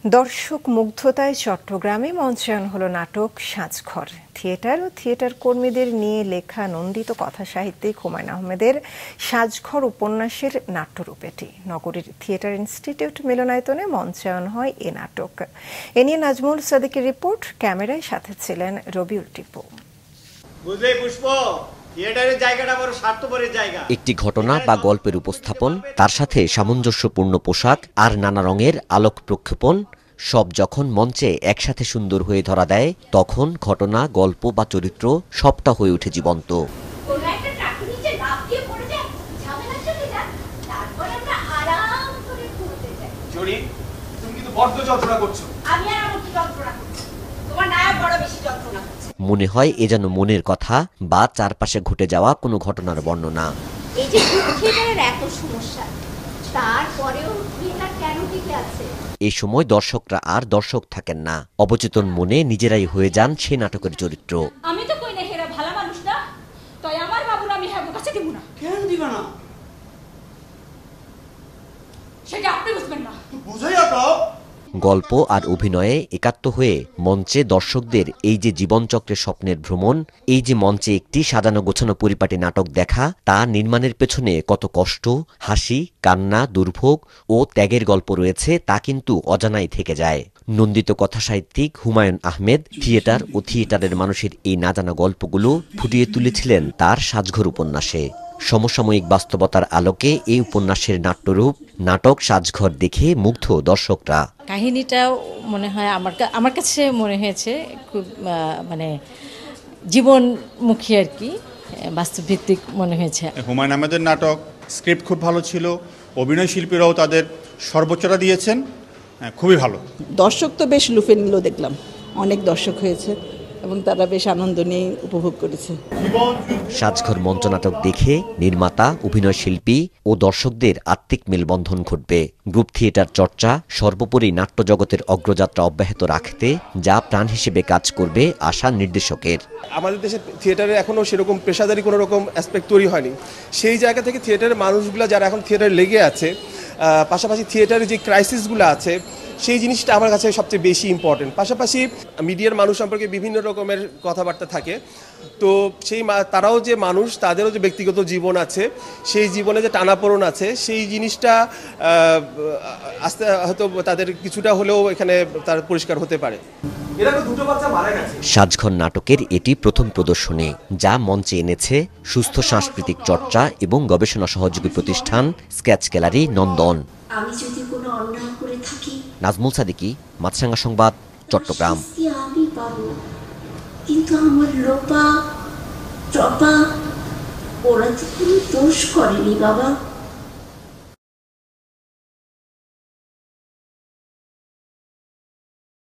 দর্শক মুগ্ধতায় চট্টগ্রামে মঞ্চায়ন হলো নাটক সাজঘর। থিয়েটার ও থিয়েটার কর্মীদের নিয়ে লেখা নন্দিত কথা সাহিত্যিক হুমায়ুন আহমেদের সাজঘর উপন্যাসের নাট্যরূপ এটি। নগরীর থিয়েটার ইনস্টিটিউট মিলনায়তনে মঞ্চায়ন হয় এ নাটক। এ নিয়ে নাজমুল সাদিকের রিপোর্ট, ক্যামেরায় সাথে ছিলেন রবিউল টিপু। একটি ঘটনা বা গল্পের উপস্থাপন, তার সাথে সামঞ্জস্যপূর্ণ পোশাক আর নানা রঙের আলোক প্রক্ষেপণ সব যখন মঞ্চে একসাথে সুন্দর হয়ে ধরা দেয়, তখন ঘটনা, গল্প বা চরিত্র সবটা হয়ে ওঠে জীবন্ত। মনে হয় এ যেন মনের কথা বা চারপাশে ঘটে যাওয়া কোনো ঘটনার বর্ণনা। এই যে থিয়েটারের এত সমস্যা, তারপরেও থিয়েটার কেন টিকে আছে? এই সময় দর্শকরা আর দর্শক থাকেন না, অবচেতন মনে নিজেরাই হয়ে যান সে নাটকের চরিত্র। আমি তো কই না হেরা ভালো মানুষ না, তাই আমার বাবুর আমি হের কাছে দিব না। কেন দিবা না? সেটা আপনি বুঝবেন না। বুঝাইয়া দাও। গল্প আর অভিনয়ে একাত্ম হয়ে মঞ্চে দর্শকদের এই যে জীবনচক্রের স্বপ্নের ভ্রমণ, এই যে মঞ্চে একটি সাজানো গোছানো পরিপাটি নাটক দেখা, তা নির্মাণের পেছনে কত কষ্ট, হাসি, কান্না, দুর্ভোগ ও ত্যাগের গল্প রয়েছে তা কিন্তু অজানাই থেকে যায়। নন্দিত কথা সাহিত্যিক হুমায়ুন আহমেদ থিয়েটার ও থিয়েটারের মানুষের এই না জানা গল্পগুলো ফুটিয়ে তুলেছিলেন তার সাজঘর উপন্যাসে। সমসাময়িক বাস্তবতার আলোকে এই উপন্যাসের নাট্যরূপ নাটক সাজঘর দেখে মুগ্ধ দর্শকরা। কাহিনীটাও মনে হয় আমার কাছে মনে হয়েছে খুব জীবনমুখী আর কি, বাস্তবভিত্তিক মনে হয়েছে। হুমায়ুন আহমেদের নাটক স্ক্রিপ্ট খুব ভালো ছিল, অভিনয় শিল্পীরাও তাদের সর্বোচ্চটা দিয়েছেন, খুবই ভালো। দর্শক তো বেশ লুফে নিল, দেখলাম অনেক দর্শক হয়েছে এবং তারা বেশ আনন্দ নিয়ে উপভোগ করেছে। সাজঘর মঞ্চনাটক দেখে নির্মাতা, অভিনয় শিল্পী ও দর্শকদের আত্মিক মেলবন্ধন ঘটবে। গ্রুপ থিয়েটার চর্চা সর্বোপরি নাট্যজগতের অগ্রযাত্রা অব্যাহত রাখতে যা প্রাণ হিসেবে কাজ করবে আশা নির্দেশকের। আমাদের দেশে থিয়েটারে এখনও সেরকম পেশাদারি কোনো রকম অ্যাসপেক্ট তৈরি হয়নি। সেই জায়গা থেকে থিয়েটারের মানুষগুলো যারা এখন থিয়েটারে লেগে আছে, পাশাপাশি থিয়েটারের যে ক্রাইসিসগুলো আছে সেই জিনিসটা আমার কাছে সবচেয়ে বেশি ইম্পর্টেন্ট। পাশাপাশি মিডিয়ার মানুষ সম্পর্কে বিভিন্ন রকমের কথাবার্তা থাকে, তো সেই তারাও যে মানুষ, তাদেরও যে ব্যক্তিগত জীবন আছে, সেই জীবনে যে টানাপোড়েন আছে, সেই জিনিসটা আস্তে হয়তো তাদের কিছুটা হলেও এখানে তার পরিষ্কার হতে পারে। সাজঘর নাটকের এটি প্রথম প্রদর্শনী, যা মঞ্চে এনেছে সুস্থ সাংস্কৃতিক চর্চা এবং গবেষণা সহযোগী প্রতিষ্ঠান স্কেচ গ্যালারি নন্দন। আমি যদি কোনো অন্যায় করে থাকি, নাজমুল সাদিকি, মাছরাঙা সংবাদ, চট্টগ্রাম। আমি পাবো, কিন্তু আমার লোপা টপা ওরা তো কোনো দোষ করেনি বাবা।